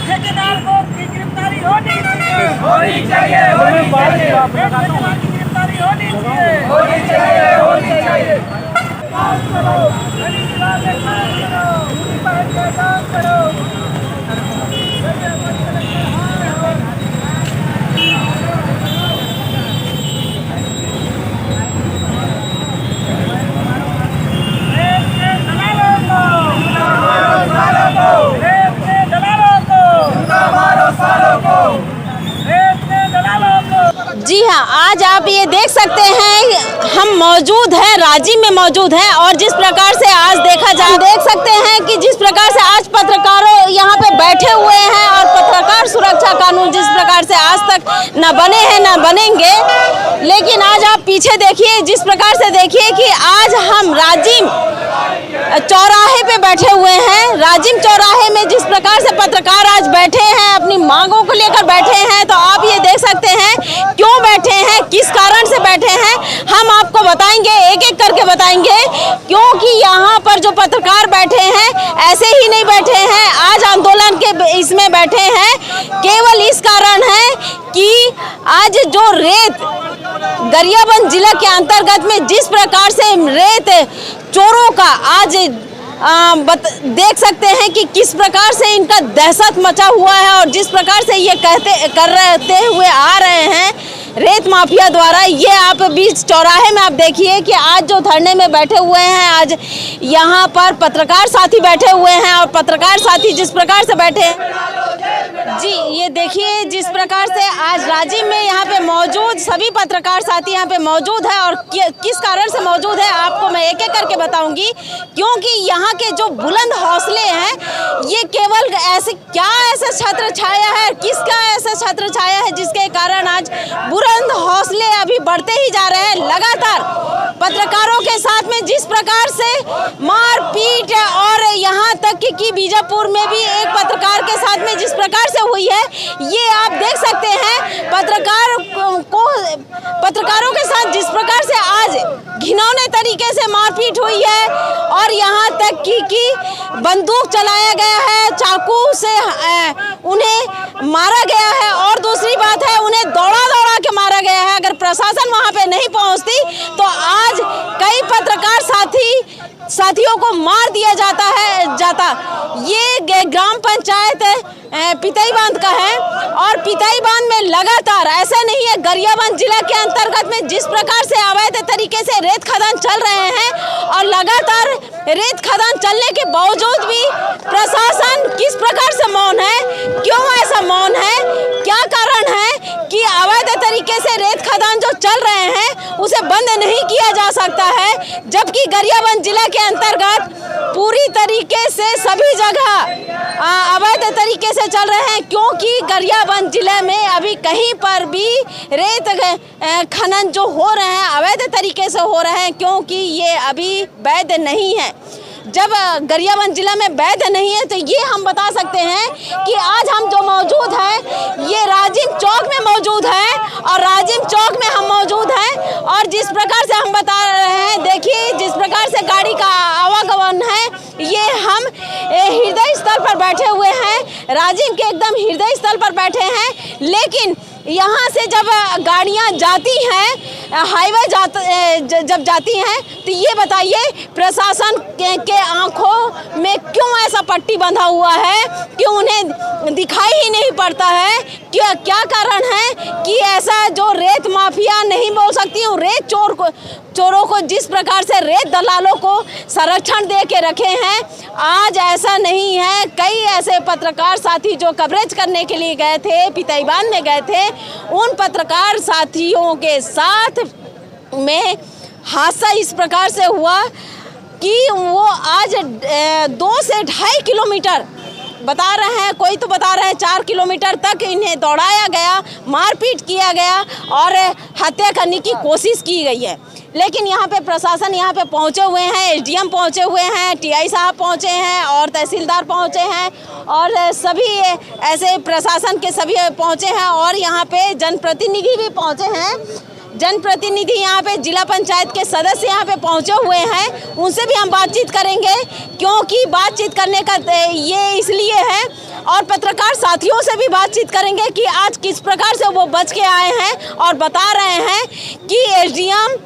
ठेकेदार को की गिरफ्तारी होनी चाहिए, होनी चाहिए, होनी चाहिए, ठेकेदार की गिरफ्तारी होनी चाहिए, होनी चाहिए, होनी चाहिए। काम करो, गरीब वाले काम करो, दूरी पहन के काम करो। जी हाँ, आज आप ये देख सकते हैं हम मौजूद हैं, रांची में मौजूद हैं और जिस प्रकार से आज देख सकते हैं कि जिस प्रकार से आज पत्रकारों यहाँ पे बैठे हुए हैं और पत्रकार सुरक्षा कानून जिस प्रकार से आज तक न बने हैं न बनेंगे, लेकिन आज आप पीछे देखिए, जिस प्रकार से देखिए कि आज हम राजिम चौराहे पे बैठे हुए हैं। राजिम चौराहे में जिस प्रकार से पत्रकार आज बैठे हैं, अपनी मांगों को लेकर बैठे हैं, तो आप ये देख सकते हैं क्यों बैठे हैं, किस कारण से बैठे हैं, हम आपको बताएंगे, एक एक करके बताएंगे। क्योंकि यहाँ पर जो पत्रकार बैठे हैं ऐसे ही नहीं बैठे हैं, आज आंदोलन के इसमें बैठे हैं, केवल इस कारण है कि आज जो रेत गरियाबंद जिला के अंतर्गत में जिस प्रकार से रेत चोरों का आज देख सकते हैं कि किस प्रकार से इनका दहशत मचा हुआ है और जिस प्रकार से ये कहते हुए आ रहे हैं रेत माफिया द्वारा। ये आप बीच चौराहे में आप देखिए कि आज जो धरने में बैठे हुए हैं, आज यहाँ पर पत्रकार साथी बैठे हुए हैं और पत्रकार साथी जिस प्रकार से बैठे जी, ये देखिए जिस प्रकार से आज रांची में यहाँ पे मौजूद सभी पत्रकार साथी यहाँ पे मौजूद है और किस कारण से मौजूद है आपको मैं एक एक करके बताऊंगी। क्योंकि यहाँ के जो बुलंद हौसले हैं, ये केवल ऐसा छत्र छाया है, किसका ऐसा छत्र छाया है जिसके कारण आज बुलंद हौसले अभी बढ़ते ही जा रहे हैं। लगातार पत्रकारों के साथ में जिस प्रकार से मारपीट और यहाँ तक कि बीजापुर में भी एक पत्रकार के साथ में जिस प्रकार से हुई है, ये आप देख सकते हैं। पत्रकारों के साथ जिस प्रकार से आज घिनौने तरीके से मारपीट हुई है और यहाँ तक कि बंदूक चलाया गया है, चाकू से उन्हें मारा गया है और दूसरी बात है उन्हें दौड़ा के मारा गया है। अगर प्रशासन वहाँ पे नहीं पहुँचती तो आज कई पत्रकार साथियों को मार दिया जाता। ये ग्राम पंचायत पितई बांध का है और पितई बांध में लगातार ऐसा नहीं है, गरियाबंद जिला के अंतर्गत में जिस प्रकार से अवैध तरीके से रेत खदान चल रहे हैं और लगातार रेत खदान चलने के बावजूद भी प्रशासन किस प्रकार से मौन है, क्यों ऐसा मौन है, क्या कारण है कि अवैध तरीके से रेत खदान जो चल रहे हैं उसे बंद नहीं किया जा सकता है, जबकि गरियाबंद जिला के अंतर्गत पूरी तरीके से सभी जगह अवैध तरीके से चल रहे हैं। क्योंकि गरियाबंद जिले में अभी कहीं पर भी रेत खनन जो हो रहे हैं अवैध तरीके से हो रहे हैं, क्योंकि ये अभी वैध नहीं है। जब गरियाबंद जिला में वैध नहीं है तो ये हम बता सकते हैं कि आज हम जो मौजूद हैं ये राजिम चौक में मौजूद है और राजिम चौक में हम मौजूद हैं और जिस प्रकार से हम बता रहे हैं, देखिए जिस प्रकार से गाड़ी का आवागमन है, ये हम हृदय स्थल पर बैठे हुए हैं, राजिम के एकदम हृदय स्थल पर बैठे हैं। लेकिन यहाँ से जब गाड़ियाँ जाती हैं, हाईवे जब जाती हैं, तो ये बताइए प्रशासन के आंखों में क्यों ऐसा पट्टी बंधा हुआ है, क्यों उन्हें दिखाई ही नहीं पड़ता है, क्या कारण है कि ऐसा जो रेत माफिया नहीं बोल सकती हूँ, रेत चोरों को जिस प्रकार से रेत दलालों को संरक्षण दे के रखे हैं, आज ऐसा नहीं है। कई ऐसे पत्रकार साथी जो कवरेज करने के लिए गए थे, पितई बांध में गए थे, उन पत्रकार साथियों के साथ में हादसा इस प्रकार से हुआ कि वो आज 2 से 2.5 किलोमीटर बता रहे हैं, कोई तो बता रहे हैं 4 किलोमीटर तक इन्हें दौड़ाया गया, मारपीट किया गया और हत्या करने की कोशिश की गई है। लेकिन यहाँ पे प्रशासन यहाँ पे पहुँचे हुए हैं, एसडीएम पहुँचे हुए हैं, टीआई साहब पहुँचे हैं और तहसीलदार पहुँचे हैं और सभी ऐसे प्रशासन के सभी पहुँचे हैं और यहाँ पे जनप्रतिनिधि भी पहुँचे हैं। जनप्रतिनिधि यहाँ पे जिला पंचायत के सदस्य यहाँ पे पहुँचे हुए हैं, उनसे भी हम बातचीत करेंगे, क्योंकि बातचीत करने का ये इसलिए है, और पत्रकार साथियों से भी बातचीत करेंगे कि आज किस प्रकार से वो बच के आए हैं और बता रहे हैं कि एसडीएम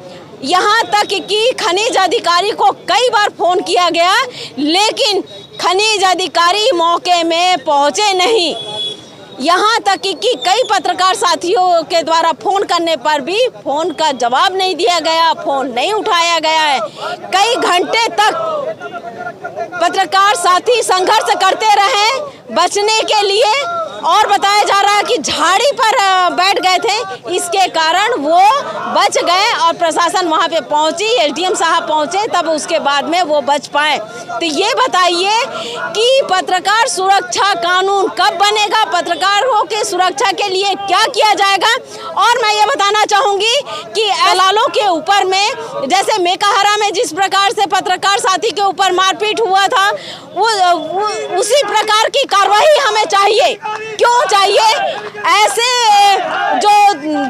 यहाँ तक कि खनिज अधिकारी को कई बार फ़ोन किया गया, लेकिन खनिज अधिकारी मौके में पहुँचे नहीं। यहाँ तक कि कई पत्रकार साथियों के द्वारा फ़ोन करने पर भी फ़ोन का जवाब नहीं दिया गया, फ़ोन नहीं उठाया गया है। कई घंटे तक पत्रकार साथी संघर्ष करते रहे बचने के लिए, और बताया जा रहा है कि झाड़ी पर बैठ गए थे, इसके कारण वो बच गए और प्रशासन वहाँ पे पहुँची, एसडीएम साहब पहुँचे, तब उसके बाद में वो बच पाए। तो ये बताइए कि पत्रकार सुरक्षा कानून कब बनेगा, पत्रकारों की सुरक्षा के लिए क्या किया जाएगा। और मैं ये बताना चाहूँगी कि लालों के ऊपर में, जैसे मेकाहारा में जिस प्रकार से पत्रकार साथी के ऊपर मारपीट हुआ था, उसी प्रकार की कार्रवाई हमें चाहिए। क्यों चाहिए? ऐसे जो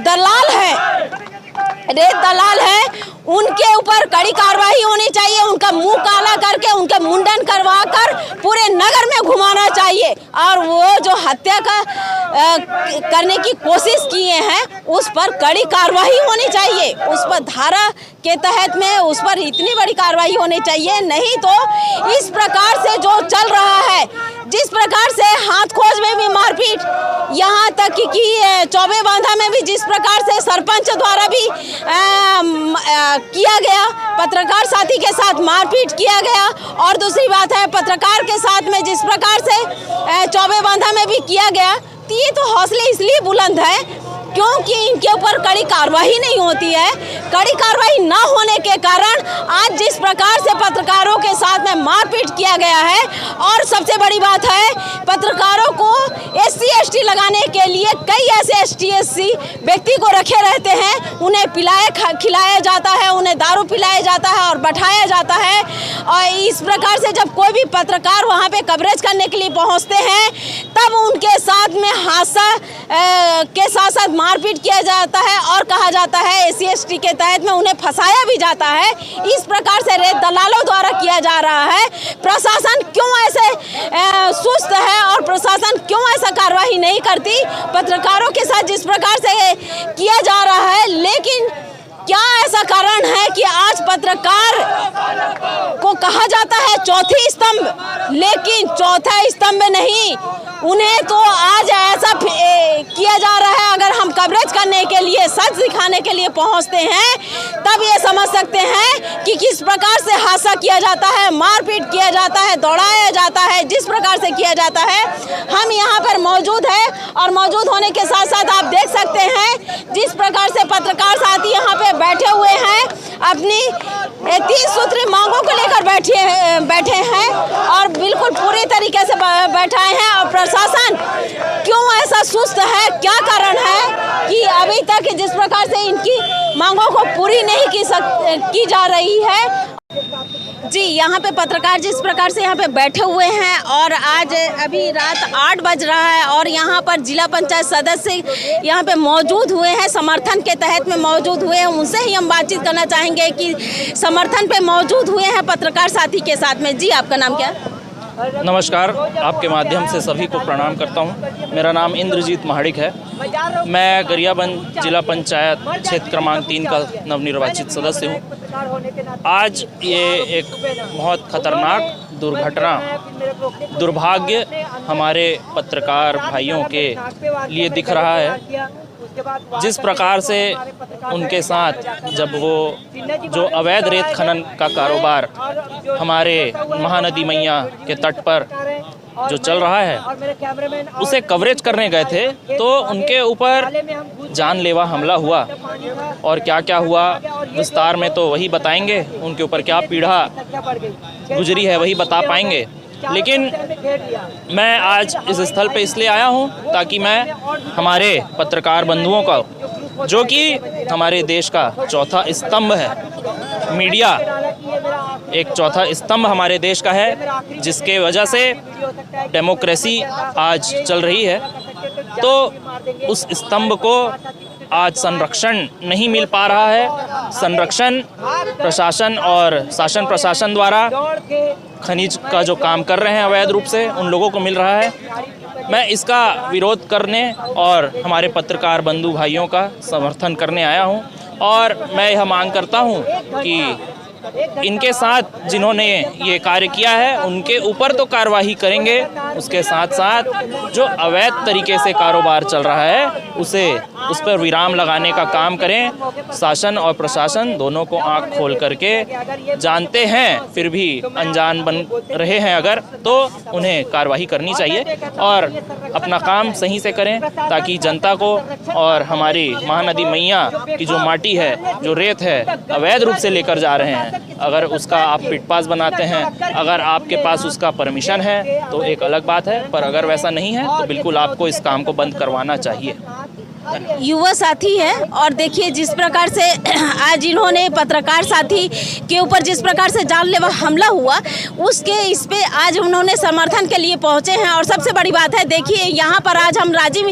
दलाल है, रेत दलाल है, उनके ऊपर कड़ी कार्रवाई होनी चाहिए। उनका मुंह काला करके, उनके मुंडन करवा कर पूरे नगर में घुमाना चाहिए, और वो जो हत्या का करने की कोशिश किए हैं उस पर कड़ी कार्रवाई होनी चाहिए। उस पर धारा के तहत में उस पर इतनी बड़ी कार्रवाई होनी चाहिए। नहीं तो इस प्रकार से जो चल रहा है, जिस प्रकार से हाथ खोज में भी मारपीट, यहाँ तक कि चौबे बांधा में भी जिस प्रकार से सरपंच द्वारा भी किया गया, पत्रकार साथी के साथ मारपीट किया गया, और दूसरी बात है पत्रकार के साथ में जिस प्रकार से चौबे बांधा में भी किया गया, तो ये तो हौसले इसलिए बुलंद है क्योंकि इनके ऊपर कड़ी कार्रवाई नहीं होती है। कड़ी कार्रवाई ना होने के कारण आज जिस प्रकार से पत्रकारों के साथ में मारपीट किया गया है, और सबसे बड़ी बात है पत्रकारों को SC ST लगाने के लिए कई ऐसे ST SC व्यक्ति को रखे रहते हैं, उन्हें खिलाया जाता है, उन्हें दारू पिलाया जाता है और बैठाया जाता है। और इस प्रकार से जब कोई भी पत्रकार वहाँ पे कवरेज करने के लिए पहुँचते हैं, तब उनके साथ में हादसा के साथ साथ मारपीट किया जाता है, और कहा जाता है SC ST के तहत में उन्हें फंसाया भी जाता है। इस प्रकार से रेत दलालों द्वारा किया जा रहा है। प्रशासन क्यों ऐसे सुस्त है, और प्रशासन क्यों ऐसा कार्रवाई नहीं करती? पत्रकारों के साथ जिस प्रकार से किया जा रहा है, लेकिन क्या ऐसा कारण है कि आज पत्रकार को कहा जाता है चौथी स्तंभ, लेकिन चौथा स्तंभ नहीं, उन्हें तो आज ऐसा किया जा रहा है। अगर हम कवरेज करने के लिए, सच दिखाने के लिए पहुंचते हैं, तब ये समझ सकते हैं कि किस प्रकार से हादसा किया जाता है, मारपीट किया जाता है, दौड़ाया जाता है, जिस प्रकार से किया जाता है। हम यहाँ पर मौजूद है, और मौजूद होने के साथ साथ आप देख सकते हैं जिस प्रकार से पत्रकार साथी यहाँ पे बैठे हुए हैं, अपनी 30 सूत्री मांगों को लेकर बैठे हैं, और बिल्कुल पूरी तरीके से बैठाए हैं। और प्रशासन क्यों ऐसा सुस्त है, क्या कारण है कि अभी तक जिस प्रकार से इनकी मांगों को पूरी नहीं की जा रही है। जी, यहाँ पे पत्रकार जिस प्रकार से यहाँ पे बैठे हुए हैं, और आज अभी रात 8 बज रहा है, और यहाँ पर जिला पंचायत सदस्य यहाँ पे मौजूद हुए हैं, समर्थन के तहत में मौजूद हुए हैं। उनसे ही हम बातचीत करना चाहेंगे कि समर्थन पे मौजूद हुए हैं पत्रकार साथी के साथ में। जी, आपका नाम क्या है? नमस्कार, आपके माध्यम से सभी को प्रणाम करता हूं। मेरा नाम इंद्रजीत महाड़िक है। मैं गरियाबंद जिला पंचायत क्षेत्र क्रमांक 3 का नवनिर्वाचित सदस्य हूं। आज ये एक बहुत खतरनाक दुर्घटना, दुर्भाग्य हमारे पत्रकार भाइयों के लिए दिख रहा है। जिस प्रकार से उनके साथ जब वो जो अवैध रेत खनन का कारोबार हमारे महानदी मैया के तट पर जो चल रहा है, उसे कवरेज करने गए थे, तो उनके ऊपर जानलेवा हमला हुआ। और क्या क्या हुआ विस्तार में तो वही बताएंगे, उनके ऊपर क्या पीड़ा गुजरी है वही बता पाएंगे। लेकिन मैं आज इस स्थल पे इसलिए आया हूँ ताकि मैं हमारे पत्रकार बंधुओं का, जो कि हमारे देश का चौथा स्तंभ है, मीडिया एक चौथा स्तंभ हमारे देश का है, जिसके वजह से डेमोक्रेसी आज चल रही है, तो उस स्तंभ को आज संरक्षण नहीं मिल पा रहा है। संरक्षण प्रशासन और शासन प्रशासन द्वारा खनिज का जो काम कर रहे हैं अवैध रूप से उन लोगों को मिल रहा है। मैं इसका विरोध करने और हमारे पत्रकार बंधु भाइयों का समर्थन करने आया हूं और मैं यह मांग करता हूं कि इनके साथ जिन्होंने ये कार्य किया है उनके ऊपर तो कार्रवाई करेंगे, उसके साथ साथ जो अवैध तरीके से कारोबार चल रहा है उस पर विराम लगाने का काम करें। शासन और प्रशासन दोनों को आंख खोल करके जानते हैं फिर भी अनजान बन रहे हैं अगर, तो उन्हें कार्रवाई करनी चाहिए और अपना काम सही से करें ताकि जनता को और हमारी महानदी मैया की जो माटी है, जो रेत है, अवैध रूप से लेकर जा रहे हैं, अगर उसका आप पिटपास बनाते हैं, अगर आपके पास उसका परमिशन है तो एक अलग बात है, पर अगर वैसा नहीं है तो बिल्कुल आपको इस काम को बंद करवाना चाहिए। युवा साथी है और देखिए जिस प्रकार से आज इन्होंने पत्रकार साथी के ऊपर जिस प्रकार से जानलेवा हमला हुआ उसके इस पे आज उन्होंने समर्थन के लिए पहुंचे हैं। और सबसे बड़ी बात है देखिए यहाँ पर आज हम राजीव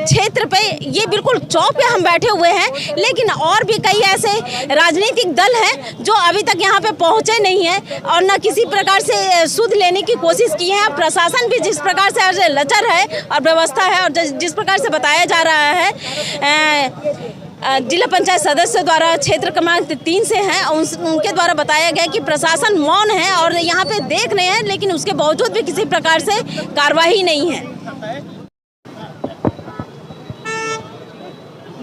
क्षेत्र पे ये बिल्कुल चौक पे हम बैठे हुए हैं, लेकिन और भी कई ऐसे राजनीतिक दल हैं जो अभी तक यहाँ पे पहुँचे नहीं हैं और न किसी प्रकार से सुध लेने की कोशिश की है। प्रशासन भी जिस प्रकार से आज लचर है और व्यवस्था है और जिस प्रकार से बताया जा रहा है जिला पंचायत सदस्य द्वारा क्षेत्र क्रमांक 3 से हैं, उनके द्वारा बताया गया कि प्रशासन मौन है और यहाँ पे देख रहे हैं, लेकिन उसके बावजूद भी किसी प्रकार से कार्रवाई नहीं है।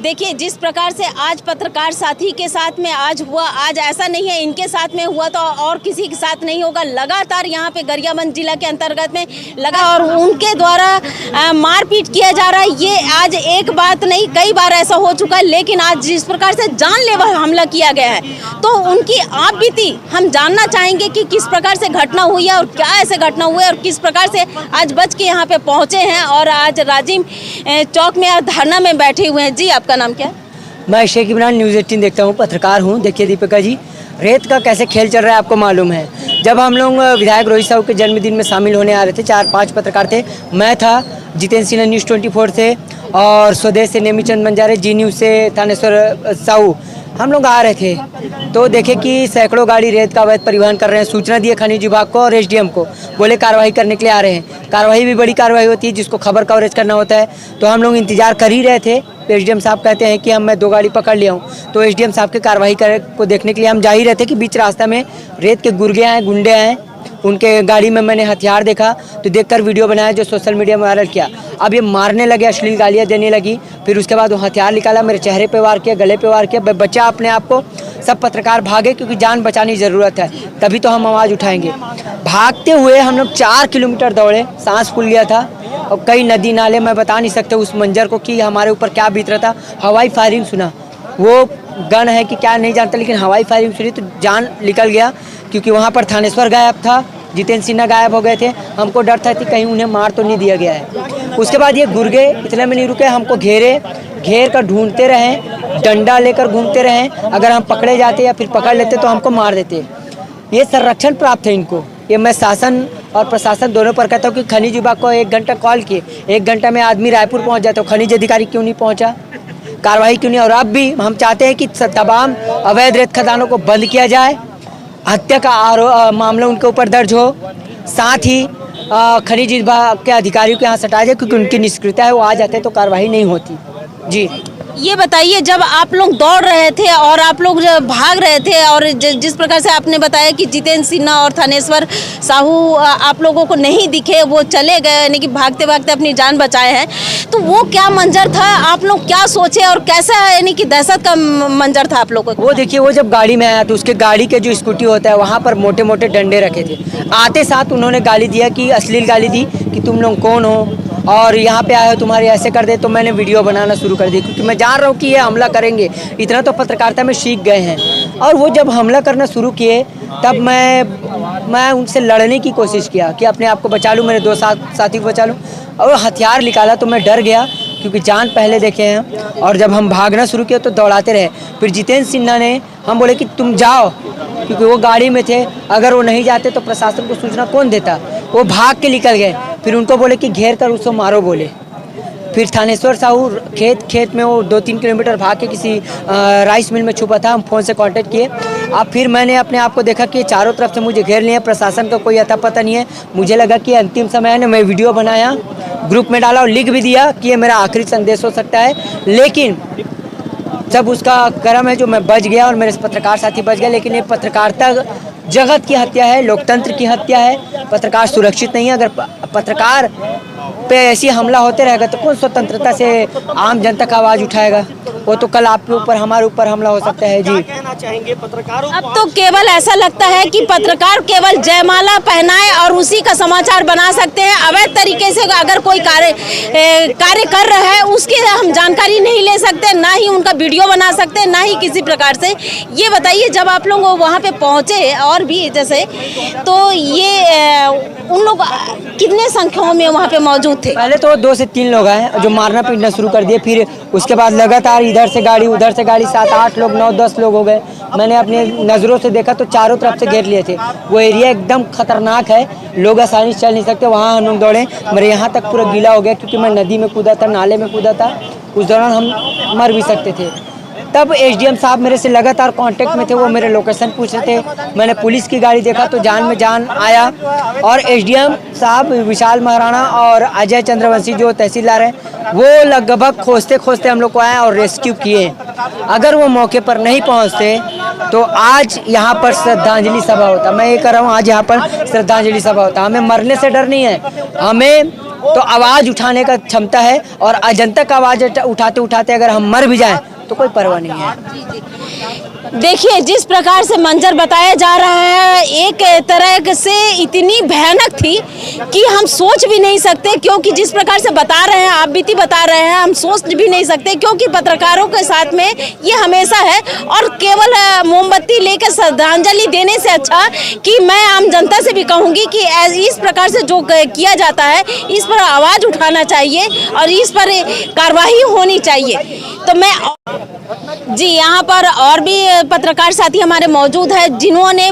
देखिए जिस प्रकार से आज पत्रकार साथी के साथ में आज हुआ, आज ऐसा नहीं है इनके साथ में हुआ तो और किसी के साथ नहीं होगा। लगातार यहाँ पे गरियाबंद जिला के अंतर्गत में लगा और उनके द्वारा मारपीट किया जा रहा है। ये आज एक बात नहीं कई बार ऐसा हो चुका है, लेकिन आज जिस प्रकार से जानलेवा हमला किया गया है तो उनकी आप बीती हम जानना चाहेंगे कि किस प्रकार से घटना हुई है और क्या ऐसे घटना हुई है और किस प्रकार से आज बच के यहाँ पे पहुँचे हैं और आज राजीव चौक में धरना में बैठे हुए हैं। जी आपका नाम क्या है? मैं शेख इमरान न्यूज़ 18 देखता हूँ, पत्रकार हूँ। देखिए दीपिका जी, रेत का कैसे खेल चल रहा है आपको मालूम है। जब हम लोग विधायक रोहित साहू के जन्मदिन में शामिल होने आ रहे थे, 4-5 पत्रकार थे, मैं था, जितेंद्र सिन्हा न्यूज़ 24 से और स्वदेश से नेमीचंद बंजारे, जी न्यूज़ से थानेश्वर साहू, हम लोग आ रहे थे तो देखे कि सैकड़ों गाड़ी रेत का अवैध परिवहन कर रहे हैं। सूचना दिए खनिज विभाग को और एसडीएम को, बोले कार्रवाई करने के लिए आ रहे हैं। कार्रवाई भी बड़ी कार्रवाई होती है जिसको खबर कवरेज करना होता है, तो हम लोग इंतजार कर ही रहे थे। एसडीएम साहब कहते हैं कि मैं 2 गाड़ी पकड़ लिया हूँ, तो एसडीएम साहब की कार्रवाई को देखने के लिए हम जा ही रहे थे कि बीच रास्ता में रेत के गुर्गे आए, गुंडे आए, उनके गाड़ी में मैंने हथियार देखा तो देखकर वीडियो बनाया जो सोशल मीडिया में वायरल किया। अब ये मारने लगे, अश्लील गालियाँ देने लगी, फिर उसके बाद वो हथियार निकाला, मेरे चेहरे पे वार किया, गले पे वार किया। बचा अपने आप को, सब पत्रकार भागे क्योंकि जान बचाने की ज़रूरत है, तभी तो हम आवाज़ उठाएंगे। भागते हुए हम लोग 4 किलोमीटर दौड़े, सांस फूल गया था और कई नदी नाले, मैं बता नहीं सकते उस मंजर को कि हमारे ऊपर क्या बीत रहा था। हवाई फायरिंग सुना, वो गन है कि क्या नहीं जानता, लेकिन हवाई फायरिंग सुनी तो जान निकल गया क्योंकि वहाँ पर थानेश्वर गायब था, जितेंद्र सिन्हा गायब हो गए थे। हमको डर था कि कहीं उन्हें मार तो नहीं दिया गया है। उसके बाद ये गुर्गे इतने में नहीं रुके, हमको घेर कर ढूंढते रहें, डंडा लेकर घूमते रहें। अगर हम पकड़े जाते या फिर पकड़ लेते तो हमको मार देते। ये संरक्षण प्राप्त है इनको। ये मैं शासन और प्रशासन दोनों पर कहता हूँ कि खनिज विभाग को 1 घंटा कॉल किए, 1 घंटा में आदमी रायपुर पहुँच जाता, तो खनिज अधिकारी क्यों नहीं पहुँचा, कार्रवाई क्यों नहीं। और अब भी हम चाहते हैं कि तमाम अवैध रेत खदानों को बंद किया जाए, हत्या का मामला उनके ऊपर दर्ज हो, साथ ही खनिज विभाग के अधिकारियों के यहाँ सटाया जाए क्योंकि उनकी निष्क्रियता है, वो आ जाते तो कार्रवाई नहीं होती। जी ये बताइए, जब आप लोग दौड़ रहे थे और आप लोग भाग रहे थे और जिस प्रकार से आपने बताया कि जितेंद्र सिन्हा और थानेश्वर साहू आप लोगों को नहीं दिखे, वो चले गए, यानी कि भागते भागते अपनी जान बचाए हैं, तो वो क्या मंजर था, आप लोग क्या सोचे और कैसा यानी कि दहशत का मंजर था आप लोगों को? वो देखिए, वो जब गाड़ी में आया तो उसके गाड़ी के जो स्कूटी होता है वहाँ पर मोटे मोटे डंडे रखे थे। आते साथ उन्होंने गाली दिया कि अश्लील गाली दी कि तुम लोग कौन हो और यहाँ पे आए हो, तुम्हारे ऐसे कर दे। तो मैंने वीडियो बनाना शुरू कर दी क्योंकि मैं जान रहा हूँ कि ये हमला करेंगे, इतना तो पत्रकारिता में सीख गए हैं। और वो जब हमला करना शुरू किए तब मैं उनसे लड़ने की कोशिश किया कि अपने आप को बचा लूँ, मेरे 2 साथी को बचा लूँ, और हथियार निकाला तो मैं डर गया क्योंकि जान पहले देखे हैं। और जब हम भागना शुरू किया तो दौड़ाते रहे। फिर जितेंद्र सिन्हा ने, हम बोले कि तुम जाओ क्योंकि वो गाड़ी में थे, अगर वो नहीं जाते तो प्रशासन को सूचना कौन देता। वो भाग के निकल गए। फिर उनको बोले कि घेर कर उसको मारो बोले। फिर थानेश्वर साहू खेत में वो 2-3 किलोमीटर भाग के किसी राइस मिल में छुपा था। हम फ़ोन से कांटेक्ट किए। अब फिर मैंने अपने आप को देखा कि चारों तरफ से मुझे घेर लिए, प्रशासन का कोई अता पता नहीं है। मुझे लगा कि अंतिम समय है ना, मैं वीडियो बनाया, ग्रुप में डाला और लिख भी दिया कि ये मेरा आखिरी संदेश हो सकता है। लेकिन जब उसका कर्म है जो मैं बच गया और मेरे पत्रकार साथी बच गए। लेकिन ये पत्रकारिता जगत की हत्या है, लोकतंत्र की हत्या है। पत्रकार सुरक्षित नहीं है। अगर पत्रकार पे ऐसी हमला होते रहेगा तो कौन स्वतंत्रता से आम जनता का आवाज़ उठाएगा? वो तो कल आपके ऊपर, हमारे ऊपर हमला हो सकता है। जी, कहना चाहेंगे पत्रकारों को? अब तो केवल ऐसा लगता है कि पत्रकार केवल जयमाला पहनाए और उसी का समाचार बना सकते हैं। अवैध तरीके से अगर कोई कार्य कर रहा है उसकी हम जानकारी नहीं ले सकते, ना ही उनका वीडियो बना सकते, ना ही किसी प्रकार से। ये बताइए, जब आप लोग वहाँ पे पहुँचे और भी जैसे, तो ये उन लोग कितने संख्याओं में वहाँ पे मौजूद थे? पहले तो 2 से 3 लोग आए जो मारना पीटना शुरू कर दिए। फिर उसके बाद लगातार इधर से गाड़ी उधर से गाड़ी, 7-8 लोग, 9-10 लोग हो गए। मैंने अपनी नज़रों से देखा तो चारों तरफ से घेर लिए थे। वो एरिया एकदम खतरनाक है, लोग आसानी से चल नहीं सकते। वहाँ हम लोग दौड़े, मेरे यहाँ तक पूरा गीला हो गया क्योंकि मैं नदी में कूदा था, नाले में कूदा था। उस दौरान हम मर भी सकते थे। तब एसडीएम साहब मेरे से लगातार कांटेक्ट में थे, वो मेरे लोकेशन पूछ रहे थे। मैंने पुलिस की गाड़ी देखा तो जान में जान आया। और एसडीएम साहब विशाल महाराणा और अजय चंद्रवंशी जो तहसीलदार हैं, वो लगभग खोजते खोजते हम लोग को आए और रेस्क्यू किए। अगर वो मौके पर नहीं पहुंचते तो आज यहाँ पर श्रद्धांजलि सभा होता। मैं ये कर रहा हूँ, आज यहाँ पर श्रद्धांजलि सभा होता। हमें मरने से डर नहीं है, हमें तो आवाज़ उठाने का क्षमता है। और जनता का आवाज़ उठाते उठाते अगर हम मर भी जाएं तो कोई परवाह नहीं है। देखिए, जिस प्रकार से मंजर बताया जा रहा है, एक तरह से इतनी भयानक थी कि हम सोच भी नहीं सकते। क्योंकि जिस प्रकार से बता रहे हैं, आप बीती बता रहे हैं, हम सोच भी नहीं सकते। क्योंकि पत्रकारों के साथ में ये हमेशा है। और केवल मोमबत्ती लेकर श्रद्धांजलि देने से अच्छा कि मैं आम जनता से भी कहूँगी कि इस प्रकार से जो किया जाता है, इस पर आवाज़ उठाना चाहिए और इस पर कार्रवाई होनी चाहिए। तो मैं जी, यहाँ पर और भी पत्रकार साथी हमारे मौजूद हैं जिन्होंने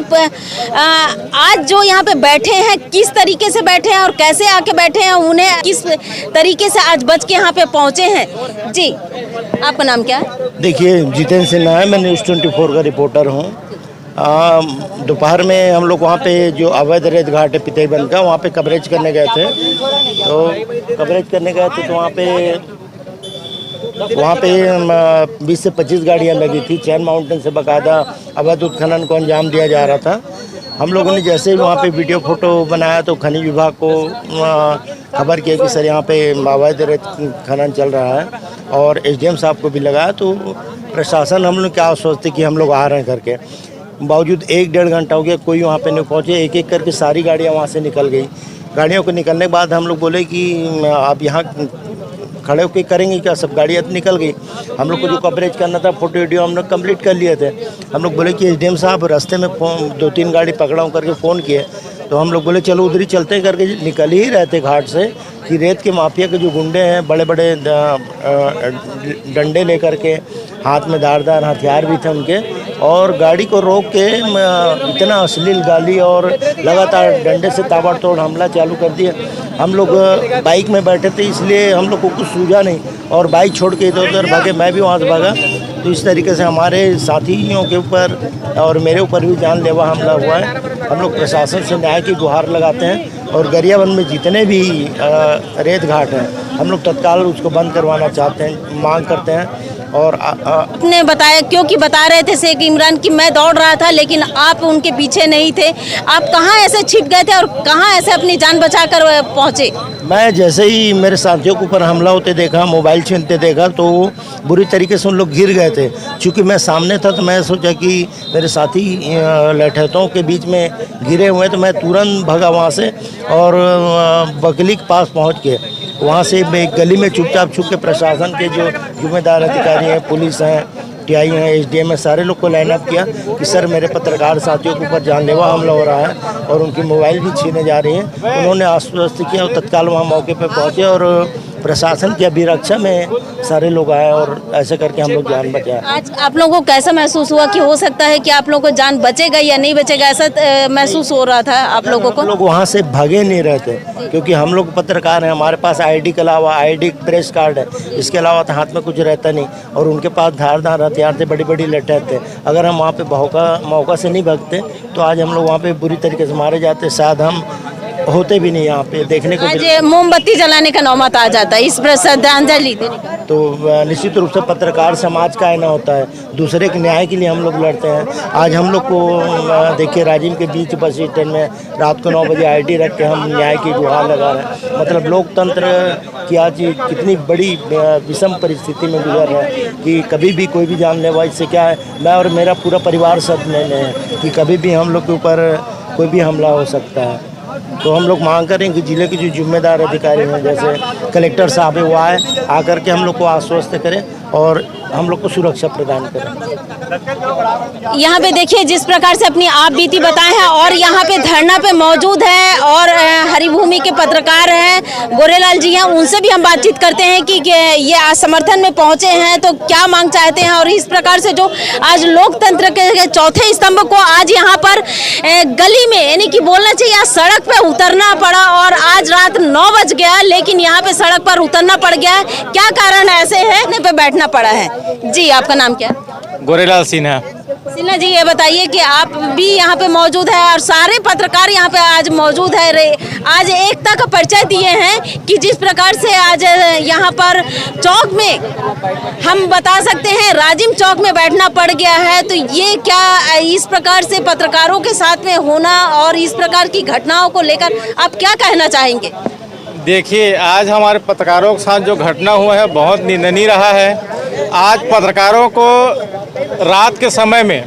आज जो यहाँ पे बैठे हैं, किस तरीके से बैठे हैं और कैसे आके बैठे हैं, उन्हें किस तरीके से आज बच के यहाँ पे पहुँचे हैं। जी, आपका नाम क्या है? देखिए, जितेंद्र सिन्हा है, मैं न्यूज़ 24 का रिपोर्टर हूँ। दोपहर में हम लोग वहाँ पे जो अवैध रेत घाट है पितईबंद का, वहाँ पे कवरेज करने गए थे। तो कवरेज करने गए थे तो वहाँ पे 20 से 25 गाड़ियाँ लगी थी। चैन माउंटेन से बाकायदा अवैध उत्खनन को अंजाम दिया जा रहा था। हम लोगों ने जैसे ही वहाँ पे वीडियो फोटो बनाया तो खनिज विभाग को खबर किया कि सर यहाँ पे अवैध रेत खनन चल रहा है, और एसडीएम साहब को भी लगाया। तो प्रशासन हम लोग क्या आश्वस्त थे कि हम लोग आ रहे हैं करके, बावजूद 1-1.5 घंटा हो गया, कोई वहाँ पे नहीं पहुँचे। एक एक करके सारी गाड़ियाँ वहाँ से निकल गई। गाड़ियों को निकलने के बाद हम लोग बोले कि आप यहाँ खड़े होकर करेंगे क्या, सब गाड़ियाँ निकल गई। हम लोग को जो कवरेज करना था, फोटो वीडियो हम लोग कंप्लीट कर लिए थे। हम लोग बोले कि एसडीएम साहब रास्ते में 2-3 गाड़ी पकड़ा हूँ करके फ़ोन किए। तो हम लोग बोले चलो उधर ही चलते हैं करके निकल ही रहते घाट से कि रेत के माफिया के जो गुंडे हैं, बड़े बड़े डंडे लेकर के, हाथ में धारदार हथियार भी थे उनके, और गाड़ी को रोक के इतना अश्लील गाली और लगातार डंडे से ताबड़तोड़ हमला चालू कर दिया। हम लोग बाइक में बैठे थे, इसलिए हम लोग को कुछ सूझा नहीं और बाइक छोड़ के इधर उधर भागे, मैं भी वहाँ से भागा। तो इस तरीके से हमारे साथियों के ऊपर और मेरे ऊपर भी जानलेवा हमला हुआ है। हम लोग प्रशासन से न्याय की गुहार लगाते हैं और गरियाबंद में जितने भी रेत घाट हैं, हम लोग तत्काल उसको बंद करवाना चाहते हैं, मांग करते हैं। और आपने बताया, क्योंकि बता रहे थे शेख इमरान कि मैं दौड़ रहा था लेकिन आप उनके पीछे नहीं थे। आप कहाँ ऐसे छिप गए थे और कहाँ ऐसे अपनी जान बचाकर पहुँचे? मैं जैसे ही मेरे साथियों के ऊपर हमला होते देखा, मोबाइल छीनते देखा, तो बुरी तरीके से उन लोग गिर गए थे। चूँकि मैं सामने था तो मैं सोचा कि मेरे साथी लठैतों के बीच में गिरे हुए, तो मैं तुरंत भागा वहाँ से और बकली के पास पहुँच के वहाँ से एक गली में चुपचाप छुप के प्रशासन के जो जिम्मेदार अधिकारी हैं, पुलिस हैं, टीआई हैं, एसडीएम है, सारे लोग को लाइन अप किया कि सर मेरे पत्रकार साथियों के ऊपर जानलेवा हमला हो रहा है और उनकी मोबाइल भी छीने जा रही है। उन्होंने आश्वस्त किया और तत्काल वहाँ मौके पर पहुँचे और प्रशासन की अभिरक्षा में सारे लोग आए और ऐसे करके हम लोग जान बचाए। आज आप लोगों को कैसा महसूस हुआ कि हो सकता है कि आप लोगों को जान बचेगा या नहीं बचेगा, ऐसा महसूस हो रहा था आप लोगों को? हम लोग वहाँ से भागे नहीं रहे थे क्योंकि हम लोग पत्रकार हैं, हमारे पास आईडी के अलावा आईडी प्रेस कार्ड है, इसके अलावा तो हाथ में कुछ रहता नहीं और उनके पास धारदार हथियार थे, बड़ी बड़ी लठें थे। अगर हम वहाँ पे मौका से नहीं भागते तो आज हम लोग वहाँ पे बुरी तरीके से मारे जाते, शायद हम होते भी नहीं यहाँ पे देखने को। आज मोमबत्ती जलाने का नौबत आ जाता है, इस पर श्रद्धांजलि देने का। तो निश्चित रूप से पत्रकार समाज का आईना होता है, दूसरे के न्याय के लिए हम लोग लड़ते हैं। आज हम लोग को देखिए राजिम के बीच बस स्टैंड में रात को 9 बजे आईडी रख के हम न्याय की गुहार लगा रहे हैं। मतलब लोकतंत्र की आज कितनी बड़ी विषम परिस्थिति में गुजर रहा है कि कभी भी कोई भी जानलेवा, इससे क्या है, मैं और मेरा पूरा परिवार सदमे में है कि कभी भी हम लोग के ऊपर कोई भी हमला हो सकता है। तो हम लोग मांग करें कि जिले के जो जिम्मेदार अधिकारी हैं जैसे कलेक्टर साहब है वो आए, आकर के हम लोग को आश्वस्त करें और हम लोग को सुरक्षा प्रदान करें। यहाँ पे देखिए जिस प्रकार से अपनी आप बीती बताए हैं और यहाँ पे धरना पे मौजूद है और हरिभूमि के पत्रकार हैं गोरेलाल जी हैं, उनसे भी हम बातचीत करते हैं कि ये आज समर्थन में पहुँचे हैं तो क्या मांग चाहते हैं। और इस प्रकार से जो आज लोकतंत्र के चौथे स्तंभ को आज यहाँ पर गली में यानी कि बोलना चाहिए आज सड़क पे उतरना पड़ा और आज रात 9 बज गया लेकिन यहाँ पे सड़क पर उतरना पड़ गया। क्या कारण ऐसे है पे बैठना पड़ा है? जी आपका नाम क्या? गोरेलाल सिन्हा। सिन्हा जी ये बताइए कि आप भी यहाँ पे मौजूद है और सारे पत्रकार यहाँ पे आज मौजूद है, आज एकता का परिचय दिए हैं कि जिस प्रकार से आज यहाँ पर चौक में हम बता सकते हैं राजिम चौक में बैठना पड़ गया है। तो ये क्या इस प्रकार से पत्रकारों के साथ में होना और इस प्रकार की घटनाओं को लेकर आप क्या कहना चाहेंगे? देखिए आज हमारे पत्रकारों के साथ जो घटना हुआ है बहुत निंदनीय रहा है। आज पत्रकारों को रात के समय में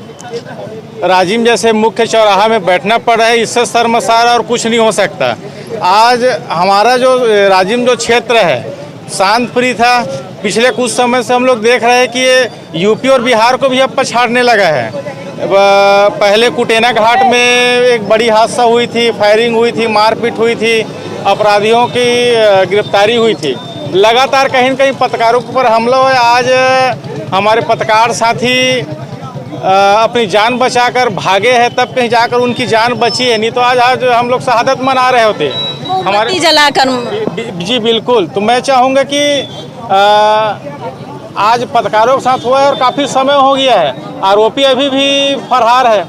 राजिम जैसे मुख्य चौराहा में बैठना पड़ रहा है, इससे शर्मसार और कुछ नहीं हो सकता। आज हमारा जो राजिम जो क्षेत्र है शांत प्रिय था, पिछले कुछ समय से हम लोग देख रहे हैं कि ये यूपी और बिहार को भी अब पछाड़ने लगा है। पहले कुटेना घाट में एक बड़ी हादसा हुई थी, फायरिंग हुई थी, मारपीट हुई थी, अपराधियों की गिरफ्तारी हुई थी। लगातार कहीं न कहीं पत्रकारों के ऊपर हमला हुआ। आज हमारे पत्रकार साथी अपनी जान बचाकर भागे हैं, तब कहीं जाकर उनकी जान बची है, नहीं तो आज हम लोग शहादत मना रहे होते हमारे जलाकर। जी बिल्कुल। तो मैं चाहूँगा कि आज पत्रकारों के साथ हुआ है और काफ़ी समय हो गया है, आरोपी अभी भी फरार है,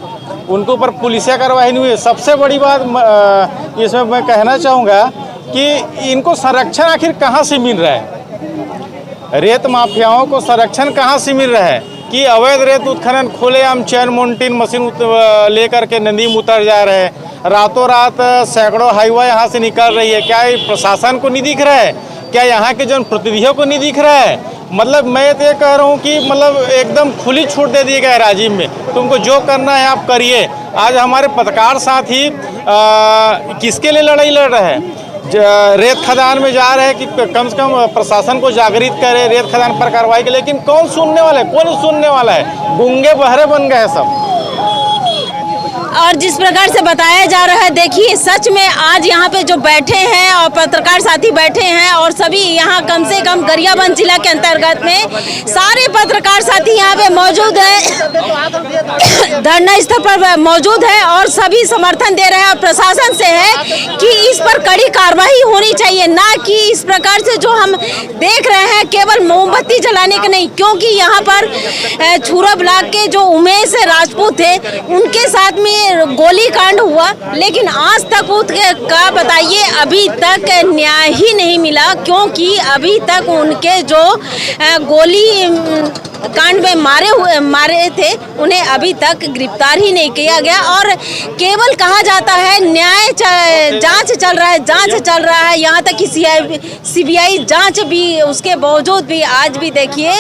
उनके ऊपर पुलिसिया कार्रवाई नहीं हुई है। सबसे बड़ी बात इसमें मैं कहना चाहूँगा कि इनको संरक्षण आखिर कहाँ से मिल रहा है? रेत माफियाओं को संरक्षण कहाँ से मिल रहा है कि अवैध रेत उत्खनन खुलेआम चैन मोन्टिन मशीन लेकर के नदी में उतर जा रहे हैं, रातों रात सैकड़ों हाईवे यहाँ से निकल रही है। क्या ये प्रशासन को नहीं दिख रहा है? क्या यहाँ के जनप्रतिनिधियों को नहीं दिख रहा है? मतलब मैं तो ये कह रहा हूँ कि मतलब एकदम खुली छूट दे दी गई राजिम में, तुमको जो करना है आप करिए। आज हमारे पत्रकार साथी किसके लिए लड़ाई लड़ रहे हैं? रेत खदान में जा रहे हैं कि कम से कम प्रशासन को जागृत करे, रेत खदान पर कार्रवाई करे, लेकिन कौन सुनने वाला है? कौन सुनने वाला है? गूंगे बहरे बन गए सब। और जिस प्रकार से बताया जा रहा है, देखिए सच में आज यहाँ पे जो बैठे हैं और पत्रकार साथी बैठे हैं और सभी यहाँ कम से कम गरियाबंद जिला के अंतर्गत में सारे पत्रकार साथी यहाँ पे मौजूद हैं, धरना स्थल पर मौजूद है और सभी समर्थन दे रहे हैं। और प्रशासन से है कि इस पर कड़ी कार्रवाई होनी चाहिए, ना कि इस प्रकार से जो हम देख रहे हैं केवल मोमबत्ती जलाने का नहीं, क्योंकि यहाँ पर छूरा ब्लॉक के जो उमेश राजपूत थे उनके साथ में गोली कांड हुआ, लेकिन आज तक का बताइए अभी तक न्याय ही नहीं मिला, क्योंकि अभी तक उनके जो गोली कांड में मारे थे उन्हें अभी तक गिरफ्तार ही नहीं किया गया। और केवल कहा जाता है न्याय जांच चल रहा है, यहाँ तक कि सीबीआई जांच भी, उसके बावजूद भी आज भी देखिए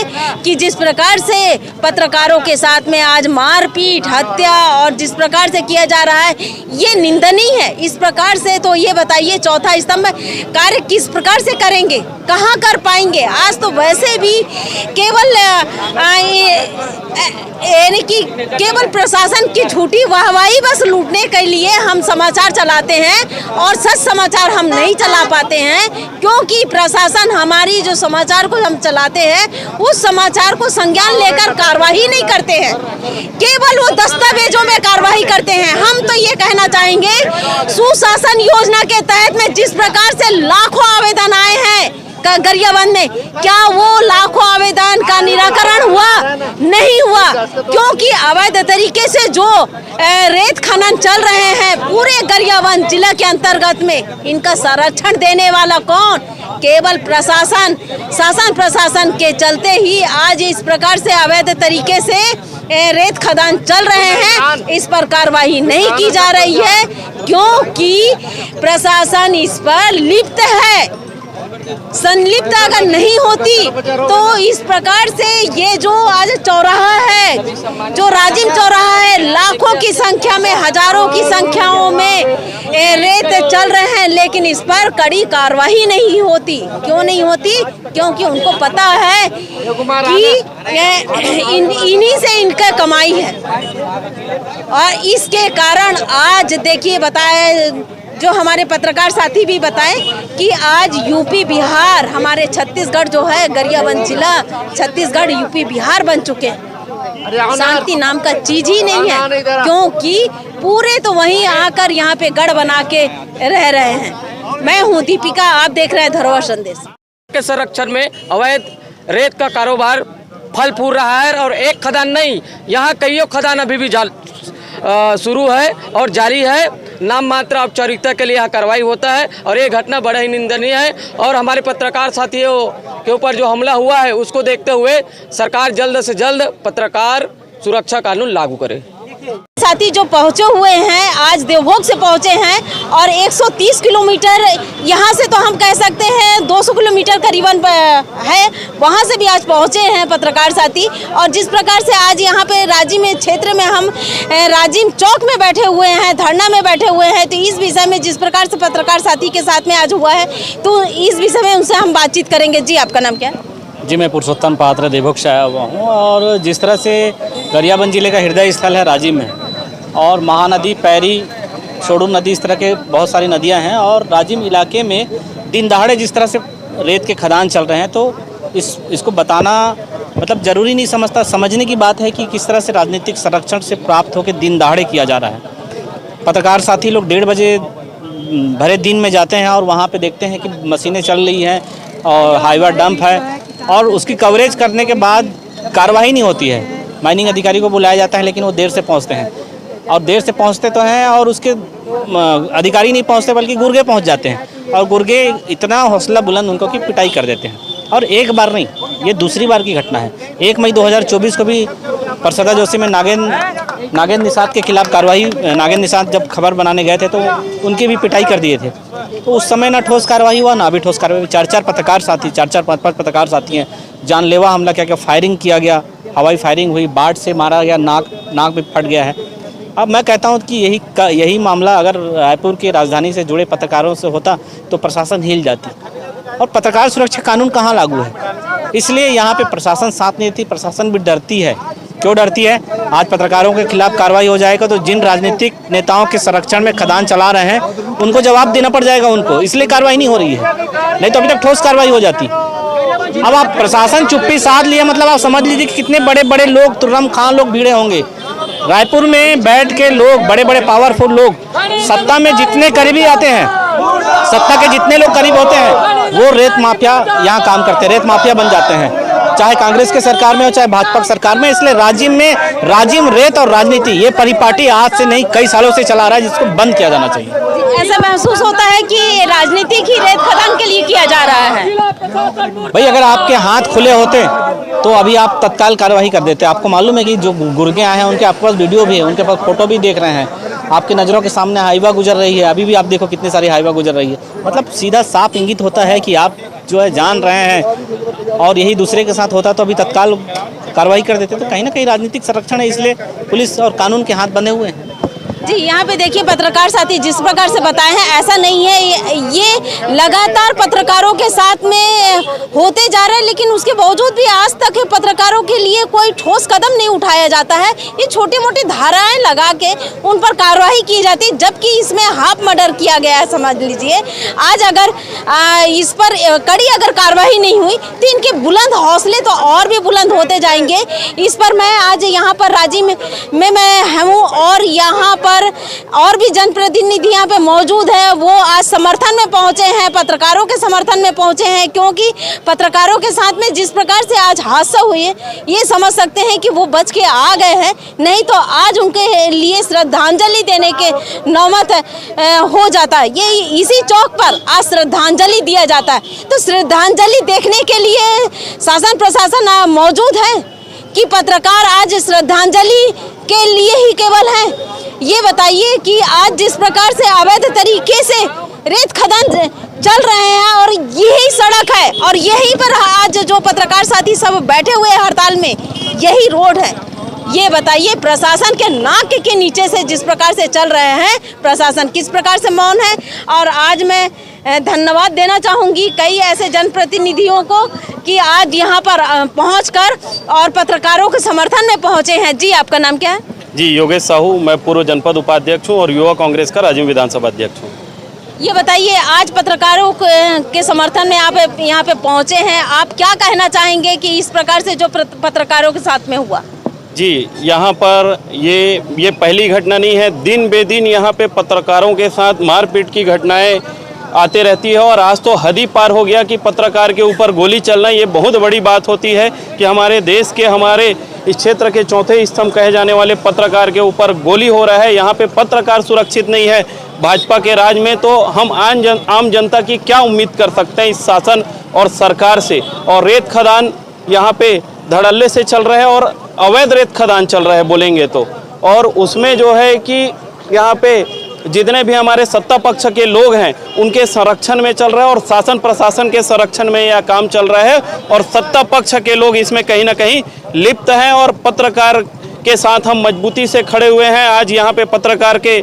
कि जिस प्रकार से पत्रकारों के साथ में आज मारपीट, हत्या और जिस प्रकार से किया जा रहा है ये निंदनीय है। इस प्रकार से तो ये बताइए चौथा स्तंभ कार्य किस प्रकार से करेंगे, कहाँ कर पाएंगे? आज तो वैसे भी केवल यानी कि केवल प्रशासन की झूठी वाहवाही बस लूटने के लिए हम समाचार चलाते हैं और सच समाचार हम नहीं चला पाते हैं, क्योंकि प्रशासन हमारी जो समाचार को हम चलाते हैं उस समाचार को संज्ञान लेकर कार्रवाई नहीं करते हैं, केवल वो दस्तावेजों में कार्रवाई करते हैं। हम तो ये कहना चाहेंगे, सुशासन योजना के तहत में जिस प्रकार से लाखों आवेदन आए हैं गरियाबंद में, क्या वो लाखों आवेदन का निराकरण हुआ? नहीं हुआ, क्योंकि अवैध तरीके से जो रेत खनन चल रहे हैं पूरे गरियाबंद जिला के अंतर्गत में, इनका संरक्षण देने वाला कौन? केवल प्रशासन। शासन प्रशासन के चलते ही आज इस प्रकार से अवैध तरीके से रेत खदान चल रहे हैं, इस पर कार्रवाई नहीं की जा रही है, क्योंकि प्रशासन इस पर लिप्त है। संलिप्त अगर नहीं होती तो इस प्रकार से ये जो आज चौराहा है, जो राजिम चौराहा है, लाखों की संख्या में, हजारों की संख्याओं में रेत चल रहे हैं, लेकिन इस पर कड़ी कार्रवाई नहीं होती। क्यों नहीं होती? क्योंकि उनको पता है कि इन्हीं से इनका कमाई है, और इसके कारण आज देखिए बताए जो हमारे पत्रकार साथी भी बताएं कि आज यूपी बिहार, हमारे छत्तीसगढ़ जो है गरियाबंद जिला छत्तीसगढ़ यूपी बिहार बन चुके हैं। शांति नाम का चीज ही नहीं है, क्योंकि पूरे तो वहीं आकर यहाँ पे गढ़ बना के रह रहे हैं। मैं हूँ दीपिका, आप देख रहे हैं धरोहर संदेश। के संरक्षण में अवैध रेत का कारोबार फल फूल रहा है, और एक खदान नहीं, यहाँ कईयों खदान अभी भी शुरू है और जारी है। नाम मात्र औपचारिकता के लिए यहाँ कार्रवाई होता है, और ये घटना बड़ा ही निंदनीय है। और हमारे पत्रकार साथियों के ऊपर जो हमला हुआ है उसको देखते हुए सरकार जल्द से जल्द पत्रकार सुरक्षा कानून लागू करे। साथी जो पहुंचे हुए हैं आज देवभोग से पहुंचे हैं, और 130 किलोमीटर यहाँ से तो हम कह सकते हैं 200 किलोमीटर करीबन है, वहाँ से भी आज पहुंचे हैं पत्रकार साथी। और जिस प्रकार से आज यहाँ पे राजिम क्षेत्र में हम राजिम चौक में बैठे हुए हैं, धरना में बैठे हुए हैं, तो इस विषय में जिस प्रकार से पत्रकार साथी के साथ में आज हुआ है, तो इस विषय में उनसे हम बातचीत करेंगे। जी, आपका नाम क्या है? जी, मैं पुरुषोत्तम पात्र देवभोग से आया हुआ हूँ, और जिस तरह से गरियाबंद जिले का हृदय स्थल है राजिम में, और महानदी, पैरी, सोडू नदी, इस तरह के बहुत सारी नदियां हैं, और राजिम इलाके में दिन दहाड़े जिस तरह से रेत के खदान चल रहे हैं, तो इसको बताना मतलब ज़रूरी नहीं समझता। समझने की बात है कि किस तरह से राजनीतिक संरक्षण से प्राप्त होकर दिन दहाड़े किया जा रहा है। पत्रकार साथी लोग 1:30 बजे भरे दिन में जाते हैं और वहाँ पे देखते हैं कि मशीनें चल रही हैं और हाईवा डंप है, और उसकी कवरेज करने के बाद कार्रवाई नहीं होती है। माइनिंग अधिकारी को बुलाया जाता है, लेकिन वो देर से पहुँचते हैं, और देर से पहुंचते तो हैं और उसके अधिकारी नहीं पहुंचते बल्कि गुर्गे पहुंच जाते हैं, और गुर्गे इतना हौसला बुलंद उनको कि पिटाई कर देते हैं। और एक बार नहीं, ये दूसरी बार की घटना है। 1 मई 2024 को भी परसदा जोशी में नागेंद्र निषाद के खिलाफ कार्रवाई, नागेंद्र निषाद जब खबर बनाने गए थे तो उनकी भी पिटाई कर दिए थे, तो उस समय ना ठोस कार्रवाई हुआ ना अभी ठोस कार्रवाई। 4-4 पत्रकार साथी, 4-4-5-5 पत्रकार साथी हैं, जानलेवा हमला क्या फायरिंग किया गया, हवाई फायरिंग हुई, बाट से मारा गया, नाक भी फट गया है। अब मैं कहता हूं कि यही मामला अगर रायपुर के राजधानी से जुड़े पत्रकारों से होता तो प्रशासन हिल जाती, और पत्रकार सुरक्षा कानून कहाँ लागू है। इसलिए यहाँ पे प्रशासन साथ नहीं देती, प्रशासन भी डरती है। क्यों डरती है? आज पत्रकारों के खिलाफ कार्रवाई हो जाएगा तो जिन राजनीतिक नेताओं के संरक्षण में खदान चला रहे हैं उनको जवाब देना पड़ जाएगा उनको, इसलिए कार्रवाई नहीं हो रही है, नहीं तो अभी तक ठोस कार्रवाई हो जाती। अब आप प्रशासन चुप्पी साध लिए, मतलब आप समझ लीजिए कि कितने बड़े बड़े लोग, तुर्रम खान लोग भीड़े होंगे। रायपुर में बैठ के लोग, बड़े बड़े पावरफुल लोग, सत्ता में जितने करीबी आते हैं, सत्ता के जितने लोग करीब होते हैं, वो रेत माफिया यहाँ काम करते हैं, रेत माफिया बन जाते हैं, चाहे कांग्रेस के सरकार में हो चाहे भाजपा की सरकार में। इसलिए राजिम रेत और राजनीति ये परिपाटी आज से नहीं कई सालों से चला रहा है, जिसको बंद किया जाना चाहिए। ऐसा महसूस होता है कि राजनीतिक ही रेत खदान के लिए किया जा रहा है। भाई, अगर आपके हाथ खुले होते तो अभी आप तत्काल कार्रवाई कर देते। आपको मालूम है कि जो गुर्गे आए हैं उनके आपके पास वीडियो भी है, उनके पास फोटो भी देख रहे हैं, आपकी नज़रों के सामने हाईवा गुजर रही है, अभी भी आप देखो कितनी सारी हाईवा गुजर रही है। मतलब सीधा साफ इंगित होता है कि आप जो है जान रहे हैं, और यही दूसरे के साथ होता तो अभी तत्काल कार्रवाई कर देते। तो कहीं ना कहीं राजनीतिक संरक्षण है, इसलिए पुलिस और कानून के हाथ बंधे हुए हैं। जी, यहाँ पे देखिए पत्रकार साथी जिस प्रकार से बताए हैं, ऐसा नहीं है, ये लगातार पत्रकारों के साथ में होते जा रहे हैं, लेकिन उसके बावजूद भी आज तक पत्रकारों के लिए कोई ठोस कदम नहीं उठाया जाता है। ये छोटी मोटी धाराएं लगा के उन पर कार्रवाई की जाती है, जबकि इसमें हाफ मर्डर किया गया है। समझ लीजिए आज अगर इस पर कड़ी अगर कार्रवाई नहीं हुई तो इनके बुलंद हौसले तो और भी बुलंद होते जाएंगे। इस पर मैं आज यहाँ पर राजीव में मैं हूँ और यहाँ पर और भी जनप्रतिनिधि यहाँ पे मौजूद है। वो आज समर्थन में पहुँचे हैं, पत्रकारों के समर्थन में पहुँचे हैं, क्योंकि पत्रकारों के साथ में जिस प्रकार से आज हादसा हुई है ये समझ सकते हैं कि वो बच के आ गए हैं, नहीं तो आज उनके लिए श्रद्धांजलि देने के नौबत हो जाता है। ये इसी चौक पर आज श्रद्धांजलि दिया जाता है, तो श्रद्धांजलि देखने के लिए शासन प्रशासन मौजूद है कि पत्रकार आज श्रद्धांजलि के लिए ही केवल हैं। ये बताइए कि आज जिस प्रकार से अवैध तरीके से रेत खदान चल रहे हैं और यही सड़क है और यहीं पर आज जो पत्रकार साथी सब बैठे हुए हैं हड़ताल में, यही रोड है। ये बताइए प्रशासन के नाक के नीचे से जिस प्रकार से चल रहे हैं, प्रशासन किस प्रकार से मौन है। और आज मैं धन्यवाद देना चाहूँगी कई ऐसे जनप्रतिनिधियों को कि आज यहाँ पर पहुँचकर और पत्रकारों के समर्थन में पहुँचे हैं। जी आपका नाम क्या है? जी योगेश साहू, मैं पूर्व जनपद उपाध्यक्ष हूँ और युवा कांग्रेस का राजीव विधानसभा अध्यक्ष हूँ। ये बताइए आज पत्रकारों के समर्थन में आप यहाँ पे पहुँचे हैं, आप क्या कहना चाहेंगे कि इस प्रकार से जो पत्रकारों के साथ में हुआ? जी यहाँ पर ये पहली घटना नहीं है, दिन बे दिन यहाँ पे पत्रकारों के साथ मारपीट की घटनाएं आते रहती है और आज तो हद ही पार हो गया कि पत्रकार के ऊपर गोली चलना ये बहुत बड़ी बात होती है कि हमारे देश के हमारे इस क्षेत्र के चौथे स्तंभ कहे जाने वाले पत्रकार के ऊपर गोली हो रहा है। यहाँ पे पत्रकार सुरक्षित नहीं है भाजपा के राज में, तो हम आम जनता की क्या उम्मीद कर सकते हैं इस शासन और सरकार से। और रेत खदान यहाँ पे धड़ल्ले से चल रहा है और अवैध रेत खदान चल रहा है बोलेंगे तो, और उसमें जो है कि यहाँ पे जितने भी हमारे सत्ता पक्ष के लोग हैं उनके संरक्षण में चल रहा है और शासन प्रशासन के संरक्षण में यह काम चल रहा है और सत्ता पक्ष के लोग इसमें कहीं ना कहीं लिप्त हैं और पत्रकार के साथ हम मजबूती से खड़े हुए हैं। आज यहाँ पे पत्रकार के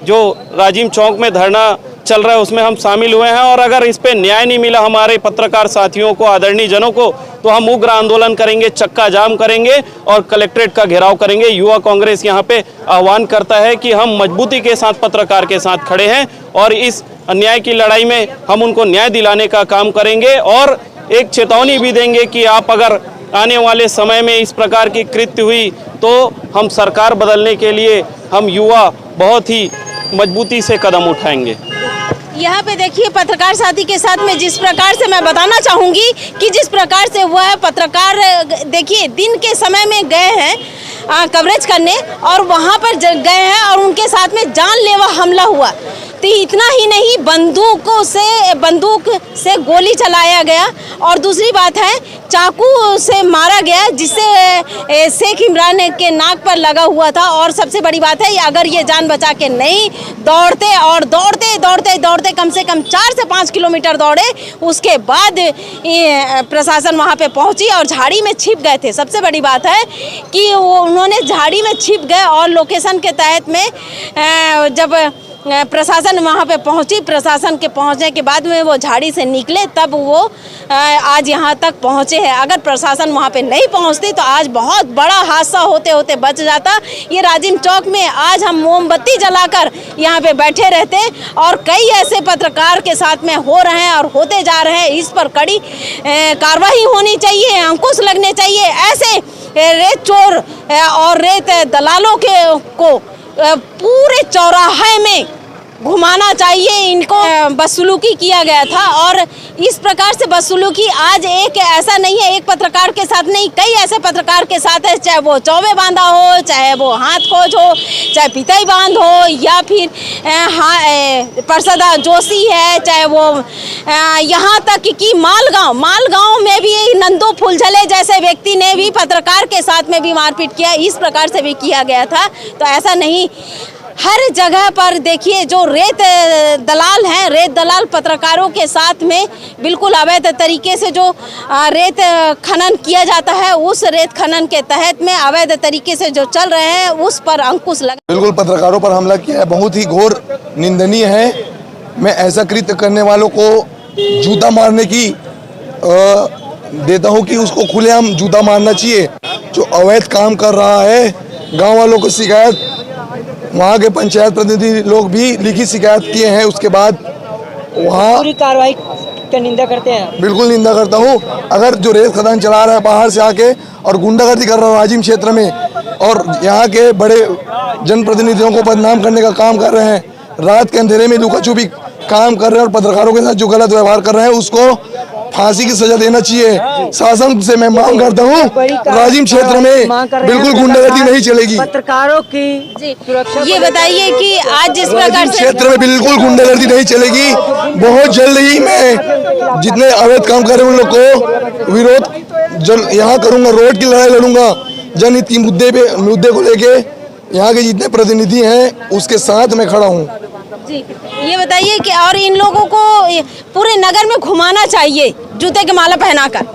जो राजीव चौक में धरना चल रहा है उसमें हम शामिल हुए हैं और अगर इस पे न्याय नहीं मिला हमारे पत्रकार साथियों को, आदरणीय जनों को, तो हम उग्र आंदोलन करेंगे, चक्का जाम करेंगे और कलेक्ट्रेट का घेराव करेंगे। युवा कांग्रेस यहाँ पे आह्वान करता है कि हम मजबूती के साथ पत्रकार के साथ खड़े हैं और इस अन्याय की लड़ाई में हम उनको न्याय दिलाने का काम करेंगे और एक चेतावनी भी देंगे कि आप अगर आने वाले समय में इस प्रकार की कृत्य हुई तो हम सरकार बदलने के लिए हम युवा बहुत ही मजबूती से कदम उठाएंगे। यहाँ पे देखिए पत्रकार साथी के साथ में जिस प्रकार से मैं बताना चाहूँगी कि जिस प्रकार से हुआ है, पत्रकार देखिए दिन के समय में गए हैं कवरेज करने और वहाँ पर गए हैं और उनके साथ में जानलेवा हमला हुआ। तो इतना ही नहीं, बंदूक से गोली चलाया गया और दूसरी बात है चाकू से मारा गया जिससे शेख इमरान के नाक पर लगा हुआ था। और सबसे बड़ी बात है अगर ये जान बचा के नहीं दौड़ते और दौड़ते कम से कम 4 से 5 किलोमीटर दौड़े, उसके बाद प्रशासन वहाँ पे पहुँची और झाड़ी में छिप गए थे। सबसे बड़ी बात है कि उन्होंने झाड़ी में छिप गए और लोकेशन के तहत में जब प्रशासन वहाँ पे पहुँची, प्रशासन के पहुँचने के बाद में वो झाड़ी से निकले तब वो आज यहाँ तक पहुँचे हैं। अगर प्रशासन वहाँ पे नहीं पहुँचती तो आज बहुत बड़ा हादसा होते होते बच जाता। ये राजीव चौक में आज हम मोमबत्ती जलाकर यहाँ पे बैठे रहते और कई ऐसे पत्रकार के साथ में हो रहे हैं और होते जा रहे हैं। इस पर कड़ी कार्रवाई होनी चाहिए, अंकुश लगने चाहिए। ऐसे रेत चोर और रेत दलालों को पूरे चौराहे में घुमाना चाहिए। इनको बदसलूकी किया गया था और इस प्रकार से बदसलूकी आज एक ऐसा नहीं है, एक पत्रकार के साथ नहीं, कई ऐसे पत्रकार के साथ है, चाहे वो चौबे बांधा हो, चाहे वो हाथ खोज हो, चाहे पितई बांध हो या फिर परसदा जोशी है, चाहे वो यहाँ तक कि मालगांव में भी नंदू फुलझले जैसे व्यक्ति ने भी पत्रकार के साथ में भी मारपीट किया। इस प्रकार से भी किया गया था। तो ऐसा नहीं, हर जगह पर देखिए जो रेत दलाल हैं, रेत दलाल पत्रकारों के साथ में बिल्कुल अवैध तरीके से जो रेत खनन किया जाता है, उस रेत खनन के तहत में अवैध तरीके से जो चल रहे हैं उस पर अंकुश लगा। बिल्कुल पत्रकारों पर हमला किया है, बहुत ही घोर निंदनीय है मैं ऐसा कृत्य करने वालों को जूता मारने की देता हूं कि उसको खुलेआम जूता मारना चाहिए। जो अवैध काम कर रहा है, गांव वालों को शिकायत, वहां के पंचायत प्रतिनिधि लोग भी लिखित शिकायत किए हैं। उसके बाद वहाँ पूरी कार्रवाई का निंदा करते हैं। बिल्कुल निंदा करता हूँ। अगर जो रेत खदान चला रहा है बाहर से आके और गुंडागर्दी कर रहा है राजिम क्षेत्र में और यहाँ के बड़े जनप्रतिनिधियों को बदनाम करने का काम कर रहे हैं, रात के अंधेरे में लुका छुपी काम कर रहे हैं और पत्रकारों के साथ जो गलत व्यवहार कर रहे हैं उसको फांसी की सजा देना चाहिए। शासन से मैं मांग करता हूँ, राजिम क्षेत्र में बिल्कुल गुंडागर्दी नहीं चलेगी। पत्रकारों की सुरक्षा, ये बताइए कि आज जिस प्रकार से क्षेत्र में बिल्कुल गुंडागर्दी नहीं चलेगी। बहुत जल्द ही मैं जितने अवैध काम कर रहे हैं उन लोग को विरोध यहाँ करूँगा, रोड की लड़ाई लड़ूंगा। जनहित मुद्दे को लेके यहाँ के जितने प्रतिनिधि हैं उसके साथ मैं खड़ा हूँ। जी, ये बताइए कि और इन लोगों को पूरे नगर में घुमाना चाहिए जूते के माला पहनाकर।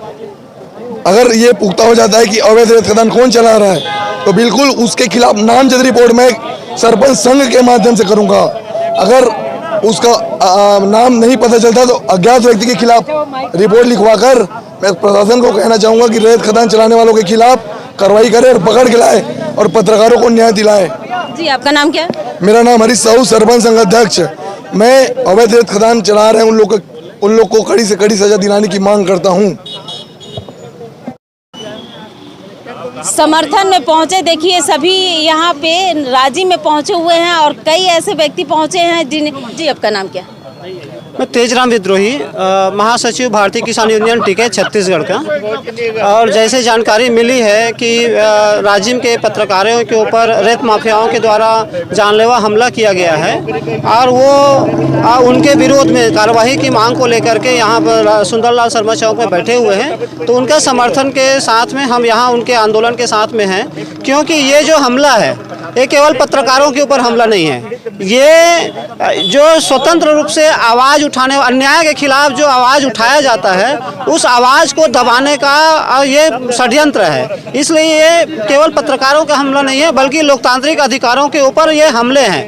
अगर ये पुख्ता हो जाता है कि अवैध रेत खदान कौन चला रहा है तो बिल्कुल उसके खिलाफ नामजद रिपोर्ट मैं सरपंच संघ के माध्यम से करूंगा। अगर उसका नाम नहीं पता चलता तो अज्ञात व्यक्ति के खिलाफ रिपोर्ट लिखवाकर मैं प्रशासन को कहना चाहूँगा कि रेत खदान चलाने वालों के खिलाफ कार्रवाई करे और पकड़ के लाए और पत्रकारों को न्याय दिलाए। जी, आपका नाम क्या है? मेरा नाम हरीश साहू, सरपंच संघ अध्यक्ष। मैं अवैध रेत खदान चला रहे हैं उन लोग को कड़ी से कड़ी सजा दिलाने की मांग करता हूं। समर्थन में पहुंचे, देखिए सभी यहाँ पे राजी में पहुंचे हुए हैं और कई ऐसे व्यक्ति पहुंचे हैं जी, आपका नाम क्या है? मैं तेजराम विद्रोही, महासचिव भारतीय किसान यूनियन टिके छत्तीसगढ़ का। और जैसे जानकारी मिली है कि राजिम के पत्रकारों के ऊपर रेत माफियाओं के द्वारा जानलेवा हमला किया गया है और वो उनके विरोध में कार्रवाई की मांग को लेकर के यहाँ पर सुंदरलाल शर्मा चौक में बैठे हुए हैं। तो उनका समर्थन के साथ में हम यहाँ उनके आंदोलन के साथ में हैं, क्योंकि ये जो हमला है ये केवल पत्रकारों के ऊपर हमला नहीं है। ये जो स्वतंत्र रूप से आवाज़ उठाने, अन्याय के खिलाफ जो आवाज़ उठाया जाता है उस आवाज़ को दबाने का ये षड्यंत्र है। इसलिए ये केवल पत्रकारों का हमला नहीं है बल्कि लोकतांत्रिक अधिकारों के ऊपर ये हमले हैं।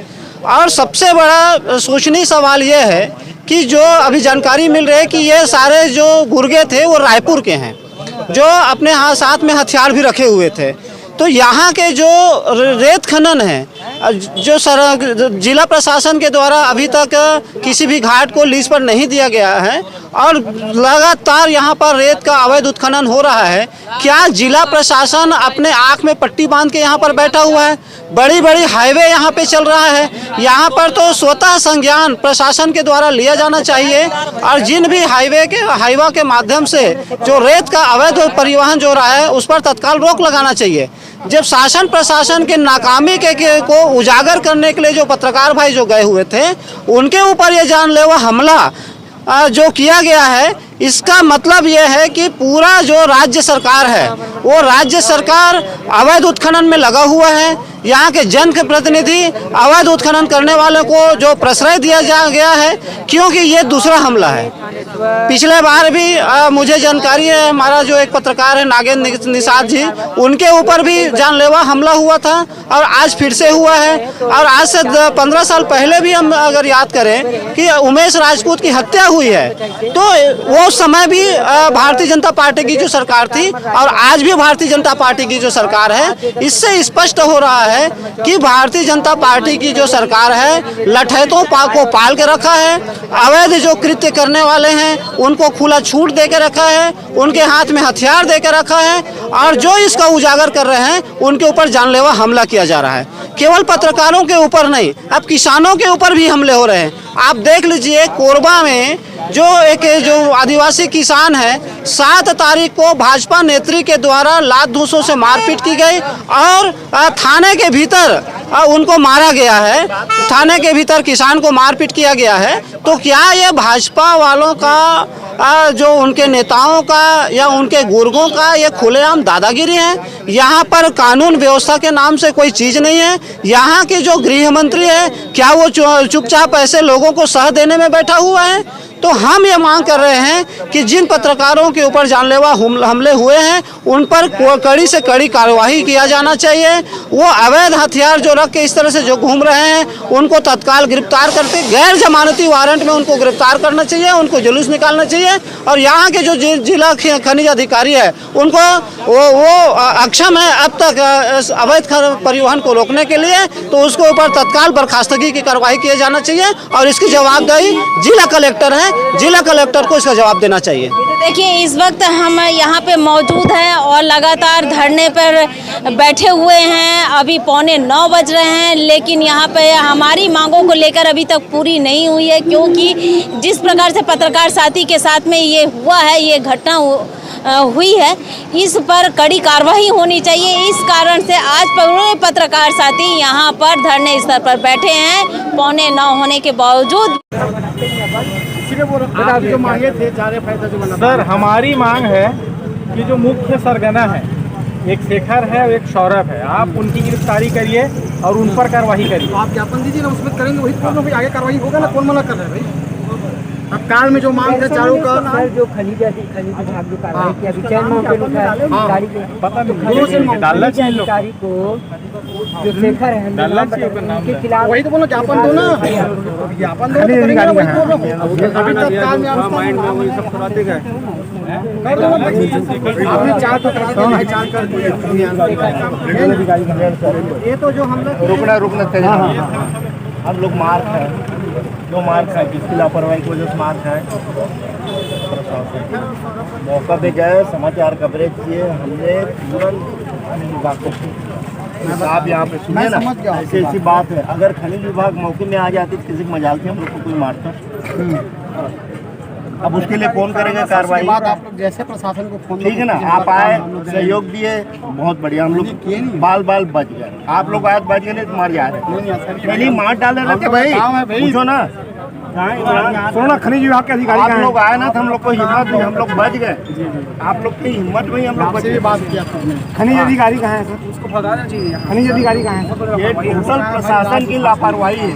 और सबसे बड़ा सोचनीय सवाल ये है कि जो अभी जानकारी मिल रही है कि ये सारे जो गुर्गे थे वो रायपुर के हैं, जो अपने साथ में हथियार भी रखे हुए थे। तो यहाँ के जो रेत खनन है, जो जिला प्रशासन के द्वारा अभी तक किसी भी घाट को लीज पर नहीं दिया गया है और लगातार यहाँ पर रेत का अवैध उत्खनन हो रहा है। क्या जिला प्रशासन अपने आँख में पट्टी बांध के यहाँ पर बैठा हुआ है? बड़ी बड़ी हाईवे यहाँ पे चल रहा है, यहाँ पर तो स्वतः संज्ञान प्रशासन के द्वारा लिया जाना चाहिए और जिन भी हाईवे के माध्यम से जो रेत का अवैध परिवहन जो रहा है उस पर तत्काल रोक लगाना चाहिए। जब शासन प्रशासन के नाकामी को उजागर करने के लिए जो पत्रकार भाई जो गए हुए थे उनके ऊपर ये जानलेवा हमला जो किया गया है, इसका मतलब ये है कि पूरा जो राज्य सरकार है वो राज्य सरकार अवैध उत्खनन में लगा हुआ है। यहाँ के जन के प्रतिनिधि अवैध उत्खनन करने वालों को जो प्रश्रय दिया गया है, क्योंकि ये दूसरा हमला है। पिछले बार भी मुझे जानकारी है, हमारा जो एक पत्रकार है नागेंद्र निषाद जी, उनके ऊपर भी जानलेवा हमला हुआ था और आज फिर से हुआ है। और आज से 15 साल पहले भी हम अगर याद करें कि उमेश राजपूत की हत्या हुई है, तो वो समय भी भारतीय जनता पार्टी की जो सरकार थी और आज भी भारतीय जनता पार्टी की जो सरकार है, इससे स्पष्ट हो रहा है कि भारतीय जनता पार्टी की जो सरकार है लठैतों को पाल के रखा है, अवैध जो कृत्य करने वाले हैं उनको खुला छूट दे के रखा है, उनके हाथ में हथियार दे के रखा है और जो इसका उजागर कर रहे हैं उनके ऊपर जानलेवा हमला किया जा रहा है। केवल पत्रकारों के ऊपर नहीं, अब किसानों के ऊपर भी हमले हो रहे हैं। आप देख लीजिए कोरबा में जो आदिवासी किसान है, 7 तारीख को भाजपा नेत्री के द्वारा लात धूसों से मारपीट की गई और थाने के भीतर उनको मारा गया है, थाने के भीतर किसान को मारपीट किया गया है। तो क्या ये भाजपा वालों का जो उनके नेताओं का या उनके गुर्गों का ये खुलेआम दादागिरी है? यहाँ पर कानून व्यवस्था के नाम से कोई चीज़ नहीं है। यहाँ के जो गृह मंत्री है, क्या वो चुपचाप ऐसे लोगों को सह देने में बैठा हुआ है? तो हम ये मांग कर रहे हैं कि जिन पत्रकारों के ऊपर जानलेवा हमले हुए हैं उन पर कड़ी से कड़ी कार्रवाई किया जाना चाहिए। वो अवैध हथियार जो रख के इस तरह से जो घूम रहे हैं उनको तत्काल गिरफ्तार करके गैर जमानती वारंट में उनको गिरफ्तार करना चाहिए, उनको जुलूस निकालना चाहिए। और यहाँ के जो जिला खनिज अधिकारी है उनको वो अक्षम है अब तक अवैध परिवहन को रोकने के लिए, तो उसके ऊपर तत्काल बर्खास्तगी की कार्रवाई किया जाना चाहिए। और इसकी जवाबदेही जिला कलेक्टर है, जिला कलेक्टर को इसका जवाब देना चाहिए। देखिए इस वक्त हम यहाँ पे मौजूद हैं और लगातार धरने पर बैठे हुए हैं। अभी 8:45 बज रहे हैं, लेकिन यहाँ पे हमारी मांगों को लेकर अभी तक पूरी नहीं हुई है, क्योंकि जिस प्रकार से पत्रकार साथी के साथ में ये हुआ है, ये घटना हुई है, इस पर कड़ी कार्रवाई होनी चाहिए। इस कारण से आज पूरे पत्रकार साथी यहाँ पर धरने स्थल पर बैठे हैं 8:45 होने के बावजूद। जो मांगे थे सर, हमारी मांग है कि जो मुख्य सरगना है, एक शेखर है और एक सौरभ है, आप उनकी गिरफ्तारी करिए और उन पर कार्रवाई करिए। आप ज्ञापन दीजिए ना, उसमें करेंगे वही तो भाई आगे कार्रवाई होगा ना। कौन मना कर रहा है भाई? अब काल में जो मांग है चारों का जो खनिज विभाग जो कार्रवाई किया अभी चैन माउंटेन गाड़ी पता को डालना चाहिए लोग। अधिकारी को जो शेखर है उनके खिलाफ वही तो बोलो, ज्ञापन दो ना, ज्ञापन दो तो करेंगे ना, वही बोल रहा हूं। अभी तक काल में माइंड में वही सब कराते गए कर दो ना, आपने चार तो करा दिया है, चार कर दिए। ये तो जो हम लोग रुकना हम लोग मार खाए, जो मार खाए, जिसकी लापरवाही की वजह से मार खाए, मौका पे गए, समाचार कवरेज किए हमने तुरंत। आप यहाँ पे सुनिए ना, ऐसी बात है, अगर खनिज विभाग मौके में आ जाती तो किसी की मजाल थी हम लोग को कोई मारता। अब उसके लिए कौन करेगा कार्रवाई? आप लोग जैसे प्रशासन को फोन, ठीक है ना, आप आए, सहयोग दिए, बहुत बढ़िया, हम लोग बाल बच गए। आप लोग आज बच गए नहीं तो मार जा रहे नहीं, मार डाले रहते भाई, पूछो ना। सुनो ना, खनिज विभाग के अधिकारी आप लोग आए ना तो हम लोग को हिम्मत हुई, हम लोग बच गए। आप लोग की हिम्मत हुई, हम लोग बच गए। बात किया खनिज अधिकारी कहाँ है सर? उसको भगाना चाहिए। खनिज अधिकारी कहाँ है? ये टोटल प्रशासन की लापरवाही है।